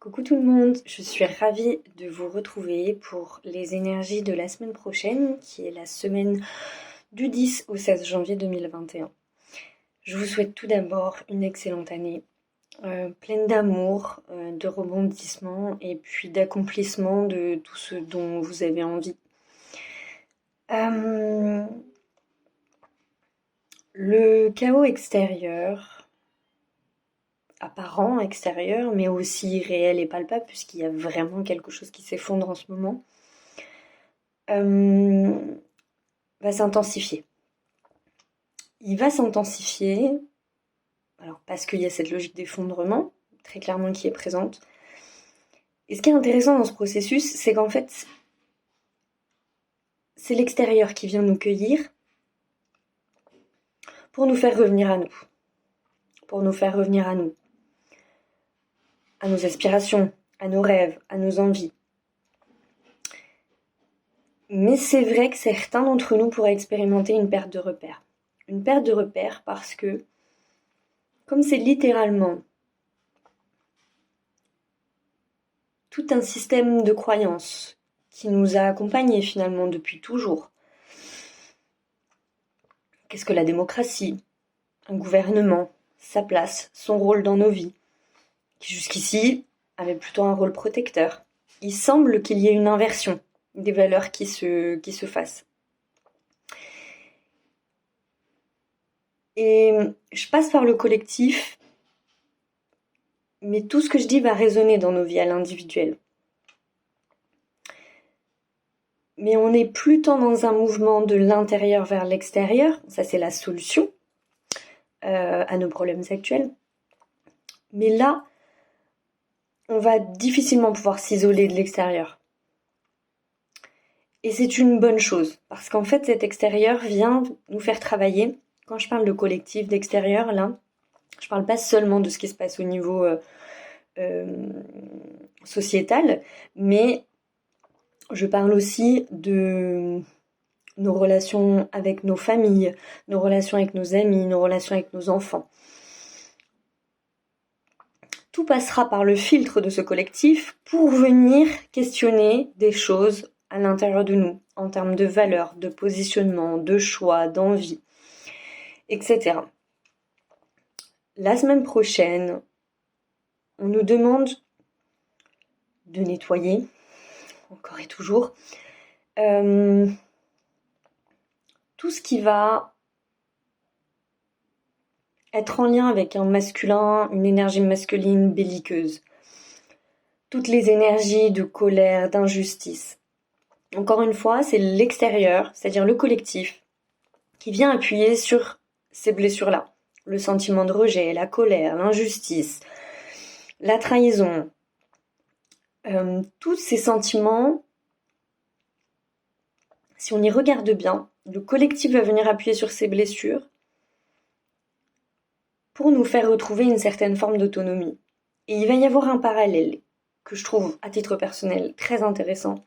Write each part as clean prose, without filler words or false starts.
Coucou tout le monde, je suis ravie de vous retrouver pour les énergies de la semaine prochaine, qui est la semaine du 10 au 16 janvier 2021. Je vous souhaite tout d'abord une excellente année, pleine d'amour, de rebondissements et puis d'accomplissement de tout ce dont vous avez envie. Le chaos extérieur, apparent extérieur, mais aussi réel et palpable, puisqu'il y a vraiment quelque chose qui s'effondre en ce moment, va s'intensifier. Il va s'intensifier, alors parce qu'il y a cette logique d'effondrement, très clairement qui est présente. Et ce qui est intéressant dans ce processus, c'est qu'en fait, c'est l'extérieur qui vient nous cueillir pour nous faire revenir à nous. Pour nous faire revenir à nous. À nos aspirations, à nos rêves, à nos envies. Mais c'est vrai que certains d'entre nous pourraient expérimenter une perte de repères. Une perte de repères parce que, comme c'est littéralement tout un système de croyances qui nous a accompagnés finalement depuis toujours. Qu'est-ce que la démocratie ? Un gouvernement, sa place, son rôle dans nos vies, qui jusqu'ici avait plutôt un rôle protecteur. Il semble qu'il y ait une inversion des valeurs qui se fassent. Et je passe par le collectif, mais tout ce que je dis va résonner dans nos vies à l'individuel. Mais on est plus tant dans un mouvement de l'intérieur vers l'extérieur, ça c'est la solution à nos problèmes actuels. Mais là, on va difficilement pouvoir s'isoler de l'extérieur. Et c'est une bonne chose, parce qu'en fait cet extérieur vient nous faire travailler. Quand je parle de collectif, d'extérieur, là, je parle pas seulement de ce qui se passe au niveau sociétal, mais je parle aussi de nos relations avec nos familles, nos relations avec nos amis, nos relations avec nos enfants. Tout passera par le filtre de ce collectif pour venir questionner des choses à l'intérieur de nous, en termes de valeurs, de positionnement, de choix, d'envie, etc. La semaine prochaine, on nous demande de nettoyer, encore et toujours, tout ce qui va être en lien avec un masculin, une énergie masculine belliqueuse. Toutes les énergies de colère, d'injustice. Encore une fois, c'est l'extérieur, c'est-à-dire le collectif, qui vient appuyer sur ces blessures-là. Le sentiment de rejet, la colère, l'injustice, la trahison. Tous ces sentiments, si on y regarde bien, le collectif va venir appuyer sur ces blessures pour nous faire retrouver une certaine forme d'autonomie. Et il va y avoir un parallèle que je trouve, à titre personnel, très intéressant,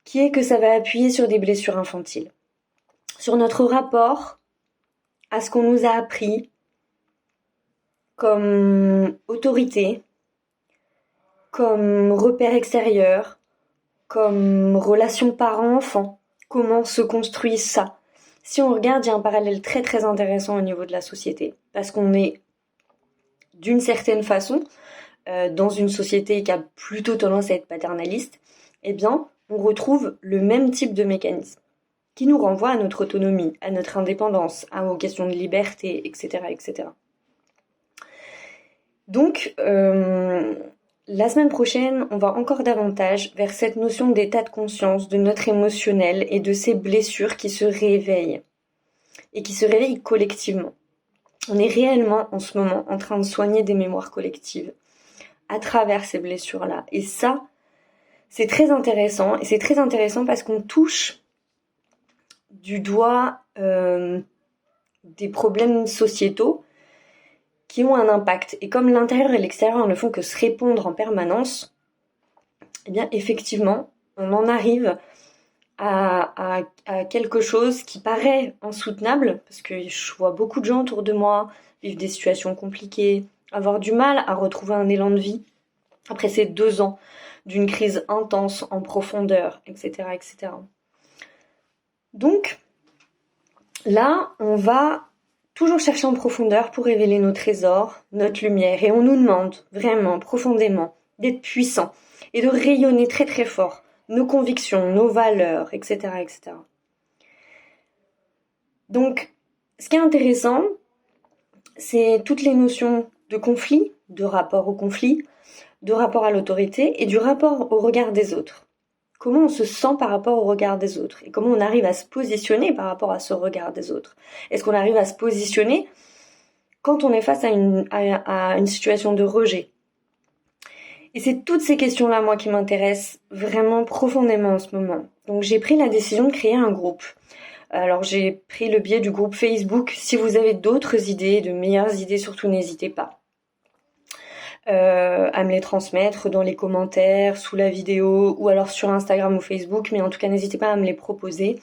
qui est que ça va appuyer sur des blessures infantiles, sur notre rapport à ce qu'on nous a appris comme autorité, comme repère extérieur, comme relation parent-enfant, comment se construit ça. Si on regarde, il y a un parallèle très très intéressant au niveau de la société, parce qu'on est d'une certaine façon dans une société qui a plutôt tendance à être paternaliste, eh bien, on retrouve le même type de mécanisme qui nous renvoie à notre autonomie, à notre indépendance, aux questions de liberté, etc., etc. Donc, la semaine prochaine, on va encore davantage vers cette notion d'état de conscience, de notre émotionnel et de ces blessures qui se réveillent et qui se réveillent collectivement. On est réellement en ce moment en train de soigner des mémoires collectives à travers ces blessures-là. Et ça, c'est très intéressant. Et c'est très intéressant parce qu'on touche du doigt des problèmes sociétaux qui ont un impact. Et comme l'intérieur et l'extérieur ne font que se répondre en permanence, eh bien effectivement, on en arrive à quelque chose qui paraît insoutenable, parce que je vois beaucoup de gens autour de moi vivre des situations compliquées, avoir du mal à retrouver un élan de vie, après ces 2 ans d'une crise intense en profondeur, etc., etc. Donc là, on va toujours chercher en profondeur pour révéler nos trésors, notre lumière, et on nous demande vraiment profondément d'être puissant et de rayonner très très fort nos convictions, nos valeurs, etc., etc. Donc, ce qui est intéressant, c'est toutes les notions de conflit, de rapport au conflit, de rapport à l'autorité et du rapport au regard des autres. Comment on se sent par rapport au regard des autres et comment on arrive à se positionner par rapport à ce regard des autres. Est-ce qu'on arrive à se positionner quand on est face à une situation de rejet? Et c'est toutes ces questions-là, moi, qui m'intéressent vraiment profondément en ce moment. Donc j'ai pris la décision de créer un groupe. Alors j'ai pris le biais du groupe Facebook. Si vous avez d'autres idées, de meilleures idées, surtout n'hésitez pas à me les transmettre dans les commentaires, sous la vidéo, ou alors sur Instagram ou Facebook, mais en tout cas n'hésitez pas à me les proposer.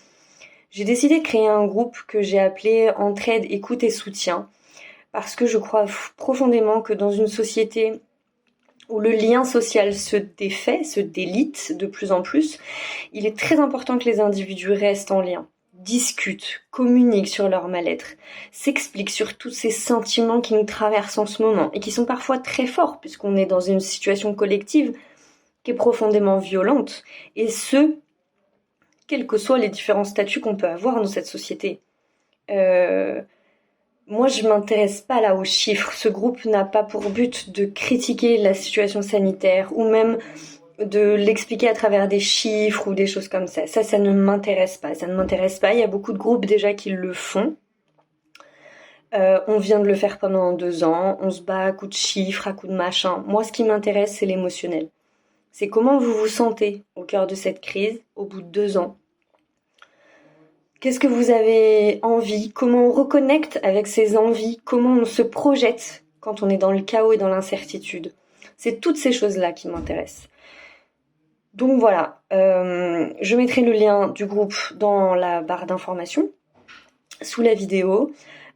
J'ai décidé de créer un groupe que j'ai appelé Entraide, écoute et soutien, parce que je crois profondément que dans une société où le lien social se défait, se délite de plus en plus, il est très important que les individus restent en lien, discutent, communiquent sur leur mal-être, s'expliquent sur tous ces sentiments qui nous traversent en ce moment et qui sont parfois très forts puisqu'on est dans une situation collective qui est profondément violente, et ce, quels que soient les différents statuts qu'on peut avoir dans cette société. Moi, je m'intéresse pas là aux chiffres. Ce groupe n'a pas pour but de critiquer la situation sanitaire ou même de l'expliquer à travers des chiffres ou des choses comme ça. Ça ne m'intéresse pas. Ça ne m'intéresse pas. Il y a beaucoup de groupes déjà qui le font. On vient de le faire pendant 2 ans. On se bat à coups de chiffres, à coups de machin. Moi, ce qui m'intéresse, c'est l'émotionnel. C'est comment vous vous sentez au cœur de cette crise, au bout de 2 ans. Qu'est-ce que vous avez envie? Comment on reconnecte avec ses envies? Comment on se projette quand on est dans le chaos et dans l'incertitude? C'est toutes ces choses-là qui m'intéressent. Donc voilà, je mettrai le lien du groupe dans la barre d'information, sous la vidéo.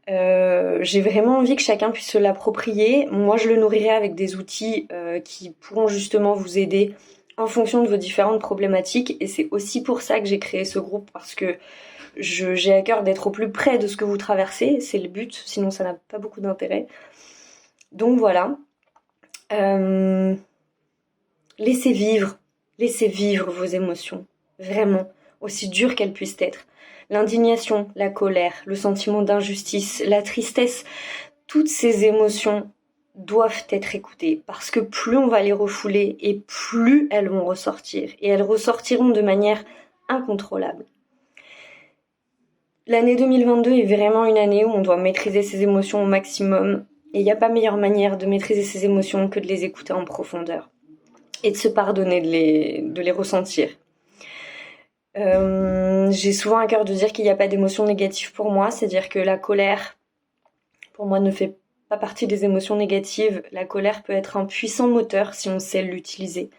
J'ai vraiment envie que chacun puisse se l'approprier. Moi, je le nourrirai avec des outils qui pourront justement vous aider en fonction de vos différentes problématiques. Et c'est aussi pour ça que j'ai créé ce groupe, parce que j'ai à cœur d'être au plus près de ce que vous traversez, c'est le but, sinon ça n'a pas beaucoup d'intérêt. Donc voilà. Laissez vivre vos émotions, vraiment, aussi dures qu'elles puissent être. L'indignation, la colère, le sentiment d'injustice, la tristesse, toutes ces émotions doivent être écoutées, parce que plus on va les refouler et plus elles vont ressortir, et elles ressortiront de manière incontrôlable. L'année 2022 est vraiment une année où on doit maîtriser ses émotions au maximum, et il n'y a pas meilleure manière de maîtriser ses émotions que de les écouter en profondeur et de se pardonner de les ressentir. J'ai souvent à cœur de dire qu'il n'y a pas d'émotions négatives pour moi, c'est-à-dire que la colère, pour moi, ne fait pas partie des émotions négatives. La colère peut être un puissant moteur si on sait l'utiliser.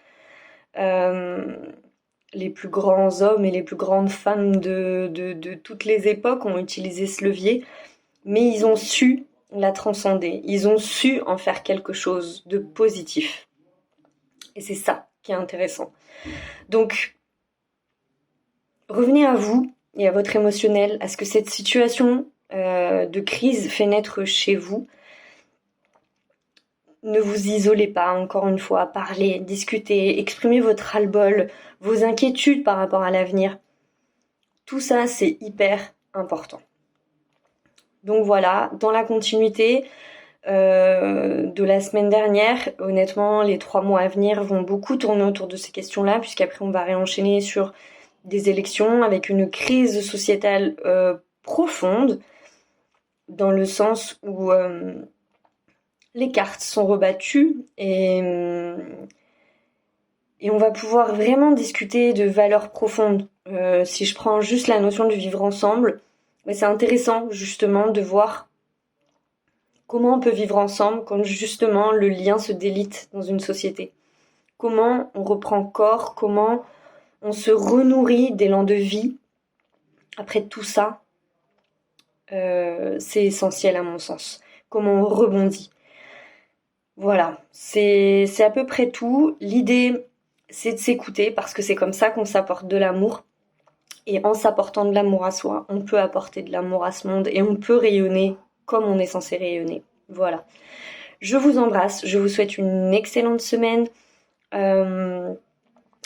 Les plus grands hommes et les plus grandes femmes de toutes les époques ont utilisé ce levier, mais ils ont su la transcender, ils ont su en faire quelque chose de positif. Et c'est ça qui est intéressant. Donc, revenez à vous et à votre émotionnel, à ce que cette situation de crise fait naître chez vous. Ne vous isolez pas, encore une fois, parlez, discutez, exprimez votre ras-le-bol, vos inquiétudes par rapport à l'avenir. Tout ça, c'est hyper important. Donc voilà, dans la continuité de la semaine dernière, honnêtement, les 3 mois à venir vont beaucoup tourner autour de ces questions-là, puisqu'après on va réenchaîner sur des élections avec une crise sociétale profonde, dans le sens où les cartes sont rebattues et on va pouvoir vraiment discuter de valeurs profondes. Si je prends juste la notion de vivre ensemble, c'est intéressant justement de voir comment on peut vivre ensemble quand justement le lien se délite dans une société. Comment on reprend corps, comment on se renourrit d'élan de vie après tout ça. C'est essentiel à mon sens. Comment on rebondit. Voilà, c'est à peu près tout. L'idée, c'est de s'écouter parce que c'est comme ça qu'on s'apporte de l'amour. Et en s'apportant de l'amour à soi, on peut apporter de l'amour à ce monde et on peut rayonner comme on est censé rayonner. Voilà. Je vous embrasse, je vous souhaite une excellente semaine. Euh,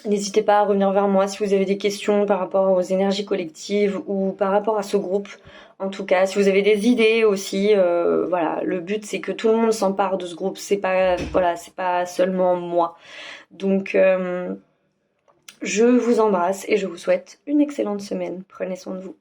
N'hésitez pas à revenir vers moi si vous avez des questions par rapport aux énergies collectives ou par rapport à ce groupe. En tout cas, si vous avez des idées aussi, voilà, le but c'est que tout le monde s'empare de ce groupe. C'est pas, voilà, c'est pas seulement moi. Donc, je vous embrasse et je vous souhaite une excellente semaine. Prenez soin de vous.